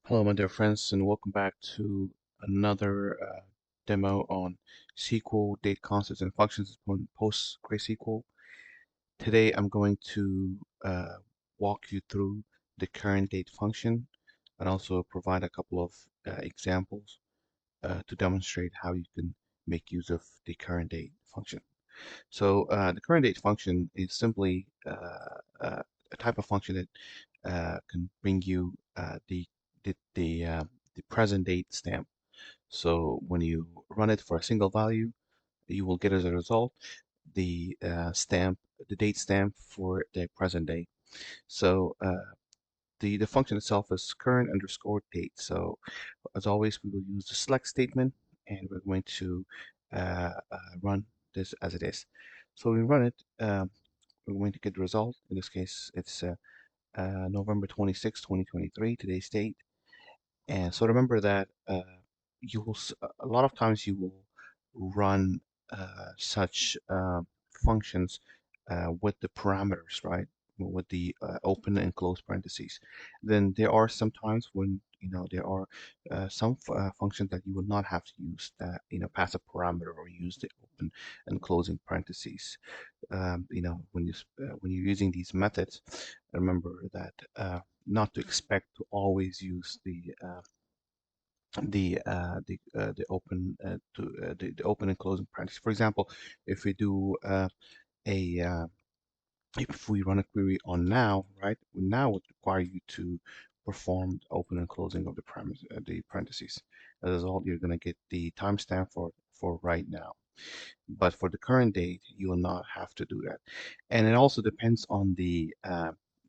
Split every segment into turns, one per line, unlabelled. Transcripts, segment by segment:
Hello, my dear friends, and welcome back to another demo on SQL, date constants, and functions on PostgreSQL. Today, I'm going to walk you through the current date function and also provide a couple of examples to demonstrate how you can make use of the current date function. So the current date function is simply a type of function that can bring you the present date stamp. So when you run it for a single value, you will get as a result the date stamp for the present day. So the function itself is current underscore date. So as always, we will use the select statement, and we're going to run this as it is. So we run it. We're going to get the result. In this case, it's November 26, 2023, today's date. And so remember that a lot of times you will run such functions with the parameters, right? With the open and close parentheses. Then there are some times when there are some functions that you will not have to use that pass a parameter or use the open and closing parentheses. When you're using these methods, remember that not to expect to always use the open the open and closing parentheses. For example, if we do a if we run a query on now, right? Now would require you to perform the open and closing of the parentheses. As a result, you're going to get the timestamp for right now. But for the current date, you will not have to do that. And it also depends on the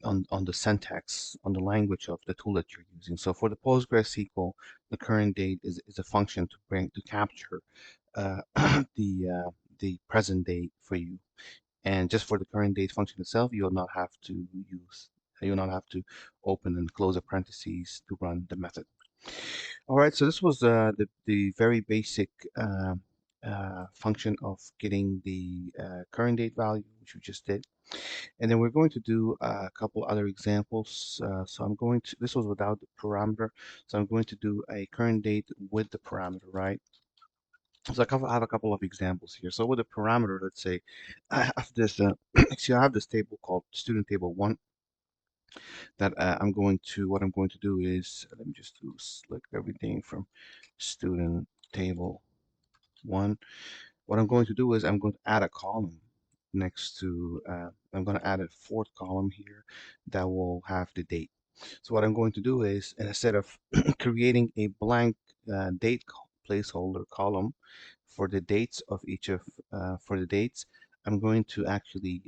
on the syntax, on the language of the tool that you're using. So for the PostgreSQL, the current date is a function to capture uh, the present date for you. And just for the current date function itself, you'll not have to open and close a parentheses to run the method. All right, so this was the very basic function of getting the current date value, which we just did. And then we're going to do a couple other examples. So this was without the parameter. So I'm going to do a current date with the parameter, right? So I have a couple of examples here. So with a parameter, let's say I have this, I have this table called student table one that what I'm going to do is, let me just select everything from student table one. What I'm going to do is I'm going to add a column next to, I'm going to add a fourth column here that will have the date. So what I'm going to do is, instead of creating a blank date placeholder column for the dates of each of, for the dates, I'm going to actually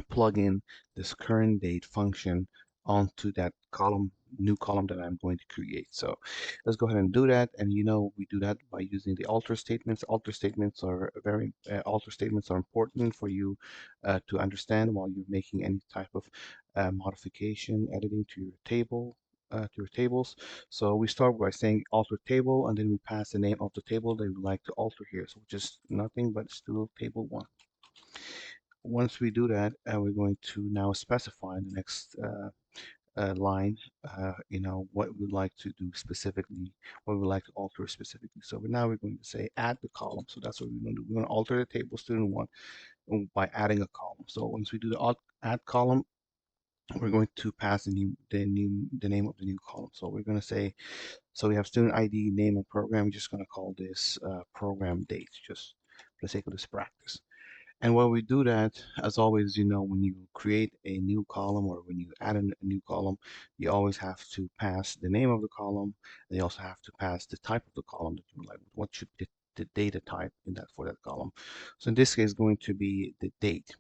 plug in this current date function onto that new column that I'm going to create. So let's go ahead and do that. And we do that by using the alter statements. Alter statements are important for you to understand while you're making any type of modification, editing to your tables. So we start by saying alter table, and then we pass the name of the table that we would like to alter here. So just nothing but still table one. Once we do that, we're going to now specify in the next line, what we'd like to do specifically, what we'd like to alter specifically. So now we're going to say add the column. So that's what we're going to do. We're going to alter the table student one by adding a column. So once we do the add column, we're going to pass the name of the new column. So we're going to say, so we have student ID, name, and program. We're just going to call this program date, just for the sake of this practice. And when we do that, as always, when you create a new column or when you add a new column, you always have to pass the name of the column. And you also have to pass the type of the column that you would like. What should be the data type in that for that column? So in this case, going to be the date,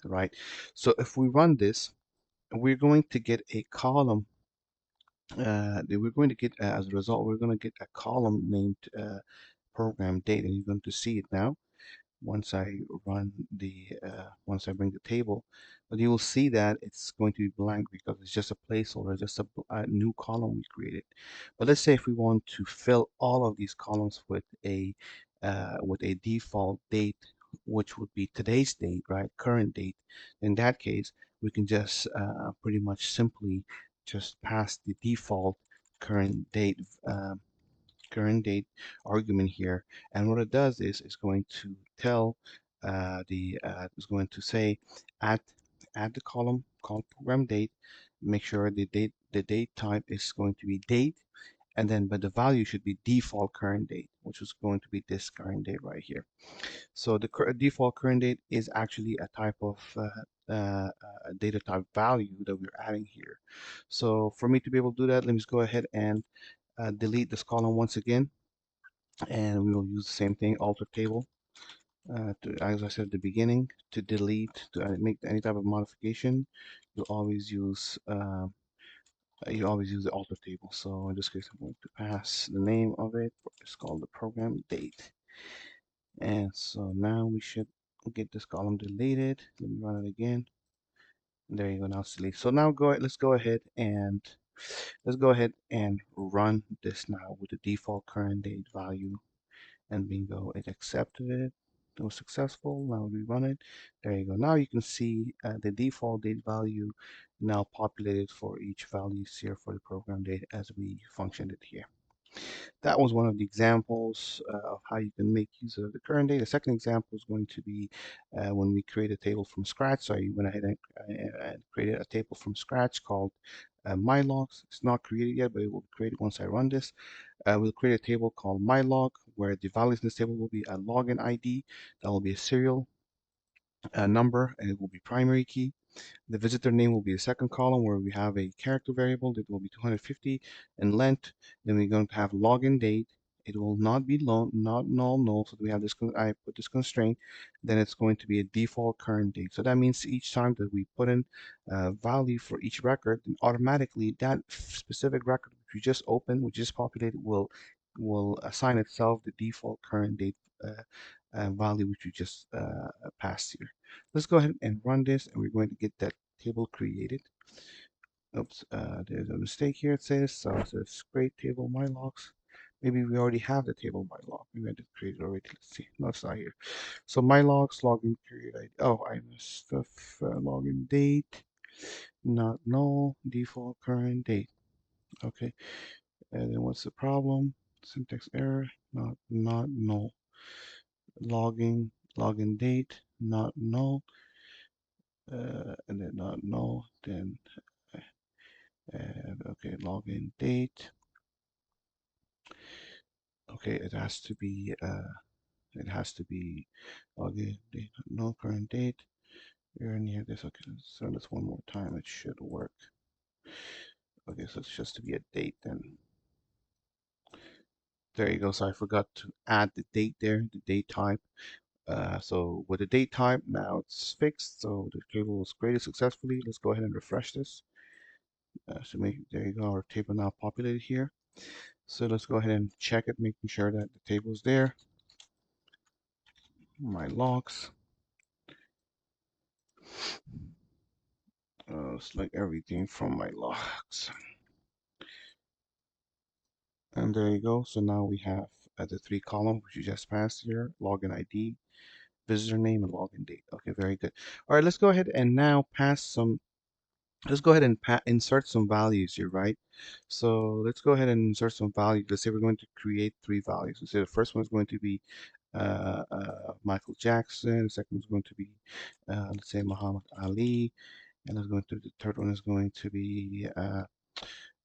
right? So if we run this, we're going to get a column. We're going to get, as a result, we're going to get a column named program date, and you're going to see it now once once I bring the table, but you will see that it's going to be blank because it's just a placeholder, just a new column we created. But let's say if we want to fill all of these columns with a default date, which would be today's date, right? Current date. In that case, we can just pretty much simply just pass the default current date current date argument here, and what it does is it's going to tell the it's going to say add the column called program date. Make sure the date type is going to be date, and then but the value should be default current date, which is going to be this current date right here. So the default current date is actually a type of data type value that we're adding here. So for me to be able to do that, let me just go ahead and delete this column once again, and we will use the same thing, alter table. As I said at the beginning, to delete, to make any type of modification, you always use the alter table. So in this case, I'm going to pass the name of it. It's called the program date. And so now we should get this column deleted. Let me run it again. There you go. Now it's deleted. So now let's go ahead and run this now with the default current date value. And bingo, it accepted it. It was successful. Now we run it. There you go. Now you can see the default date value now populated for each values here for the program date as we functioned it here. That was one of the examples of how you can make use of the current date. The second example is going to be when we create a table from scratch. So I went ahead and created a table from scratch called mylogs. It's not created yet, but it will be created once I run this. We'll create a table called mylog, where the values in this table will be a login ID, that will be a serial number, and it will be primary key. The visitor name will be the second column, where we have a character variable that will be 250 in length. Then we're going to have login date. It will not be not null. So we have this. I put this constraint. Then it's going to be a default current date. So that means each time that we put in value for each record, then automatically that specific record which we just opened, which just populated, will assign itself the default current date value which we just passed here. Let's go ahead and run this, and we're going to get that table created. Oops, there's a mistake here. It says so. It says create table my logs. Maybe we already have the table by log. Maybe I did create it already. Let's see. No, it's not here. So my logs login period ID. Oh, I missed the login date. Not null. Default current date. Okay. And then what's the problem? Syntax error. Not null. Login date. Not null. And then not null. Then okay, login date. Okay, it has to be login date, no current date. You're near this. Okay, let's run this one more time. It should work. Okay, so it's just to be a date then. There you go. So I forgot to add the date there, the date type. So with the date type, now it's fixed. So the table was created successfully. Let's go ahead and refresh this. There you go. Our table now populated here. So let's go ahead and check it, making sure that the table is there. My logs. Select everything from my logs. And there you go. So now we have the three columns which you just passed here: login ID, visitor name, and login date. Okay, very good. All right, let's go ahead and now pass some. Let's go ahead and insert some values here, right? So let's go ahead and insert some values. Let's say we're going to create three values. Let's say the first one is going to be Michael Jackson. The second is going to be, let's say, Muhammad Ali. And the third one is going to be,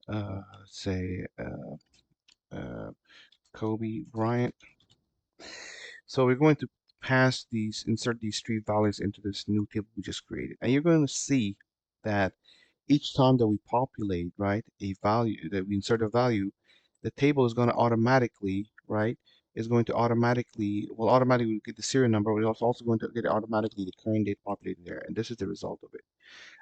let's say, Kobe Bryant. So we're going to insert these three values into this new table we just created. And you're going to see that each time that we populate, right, a value, that we insert a value, the table is going to automatically, right, is going to automatically get the serial number, but it's also going to get automatically the current date populated there. And this is the result of it.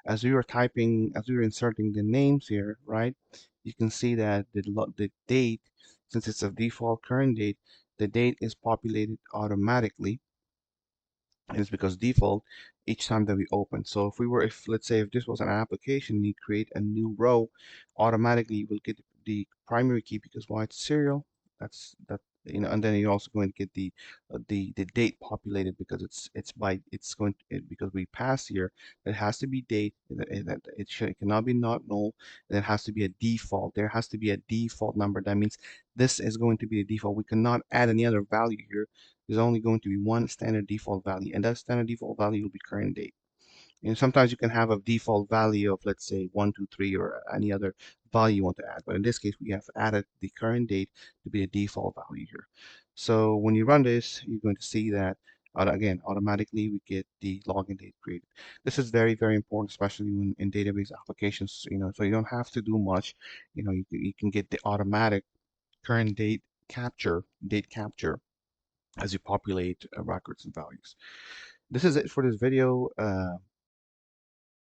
As we were inserting the names here, right, you can see that the date, since it's a default current date, the date is populated automatically. And it's because default each time that we open. So if let's say if this was an application, you create a new row, automatically you will get the primary key because why it's serial. That and then you're also going to get the date populated because it's going to, because we pass here. It has to be date. It cannot be not null. And it has to be a default. There has to be a default number. That means this is going to be a default. We cannot add any other value here. There's only going to be one standard default value, and that standard default value will be current date. And sometimes you can have a default value of, let's say, 123 or any other value you want to add. But in this case, we have added the current date to be a default value here. So when you run this, you're going to see that again, automatically we get the login date created. This is very, very important, especially when in database applications, so you don't have to do much. You can get the automatic current date capture as you populate records and values. This is it for this video.